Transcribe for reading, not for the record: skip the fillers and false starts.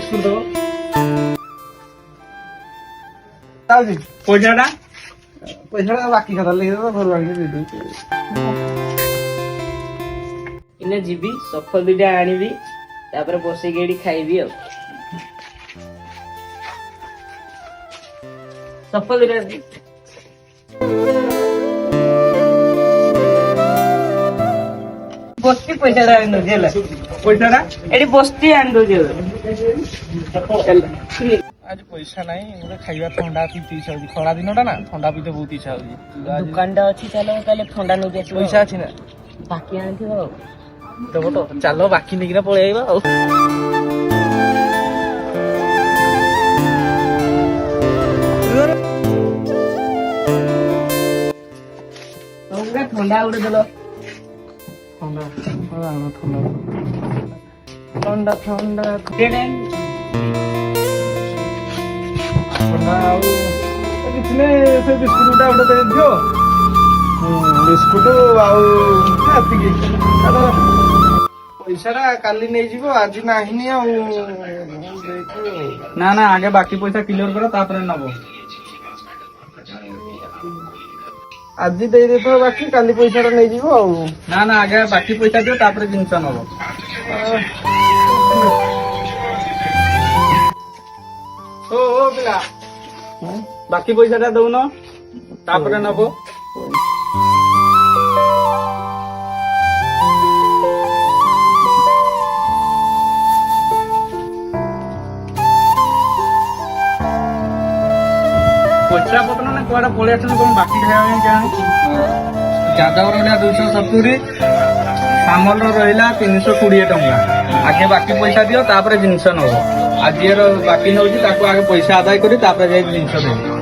Biscuit দেবো। পয়সাটা পয়সাটা বাকি খাতার লেগে দেবো, ঘর বাকি দিয়ে দিচ্ছি। ଏଇନା ଯିବି ସଫଲ ଦୁଇଟା ଆଣିବି, ତାପରେ ବସିକି ଏଠି ଖାଇବି ଆଉ। ସଫଲ ଦୁଇଟା ବସ୍ତି ପଇସାଟା ଆଣି ଦଉଛି ହେଲା। ପଇସାଟା ଏଠି ବସ୍ତି ଆଣି ଦଉଛି ହେଲା। ଆଜି ପଇସା ନାହିଁ, ଗୋଟେ ଖାଇବା ଥଣ୍ଡା ପିଇତେ ଇଚ୍ଛା ହଉଛି। ଖରା ଦିନଟା ନା, ଥଣ୍ଡା ପିଇତେ ବହୁତ ଇଚ୍ଛା ହଉଛି। ଦୋକାନଟା ଅଛି, ଚାଲ ତାହେଲେ ଥଣ୍ଡା ନେଇକି ଆସିବ। ପଇସା ଅଛି ନା? ବାକି ଆଣିଥିବ ଆଉ। ଦେବ ତ? ଚାଲ ବାକି ନେଇକିନା ପଳେଇ ଆଇବା ଆଉ। ଥଣ୍ଡା ଗୋଟେ ଦେଲ। ଥଣ୍ଡା ଥଣ୍ଡା ଥଣ୍ଡା ଥଣ୍ଡା ଥଣ୍ଡା ଆଉ କିଛି ନାହିଁ, ସେ ବିସ୍କୁଟଟା ଗୋଟେ ଦେଇଦିଅ। ବିସ୍କୁଟ ଆଉ ଏତିକି। ପଇସାଟା କାଲି ନେଇଯିବ, ଆଜି ନାହିଁ ଆଉ। ନା ନା, ଆଗେ ବାକି ପଇସା କ୍ଲିୟର କର, ତାପରେ ନବ। ଆଜି ଦେଇଦେଇଥିବ ବାକି, କାଲି ପଇସାଟା ନେଇଯିବ ଆଉ। ନା ନା, ଆଗେ ବାକି ପଇସା ଦିଅ, ତାପରେ ଜିନିଷ ନବ। ଓ ପିଲା, ବାକି ପଇସାଟା ଦଉନ, ତାପରେ ନବ। ପଇସା ପତ୍ର ନା କୁଆଡେ ପଳେଇ ଆସିଛନ୍ତି, କଣ ବାକି ଖାଇବା ପାଇଁ କେଜାଣି। ଯାଦବର ରହିଲା 270, ସାମଲର ରହିଲା 320 ଟଙ୍କା। ଆଗେ ବାକି ପଇସା ଦିଅ, ତାପରେ ଜିନିଷ ନବ। ଆଜି ବାକି ନଉଛି, ତାକୁ ଆଗେ ପଇସା ଆଦାୟ କରି ତାପରେ ଯାଇ ଜିନିଷ ଦେବ।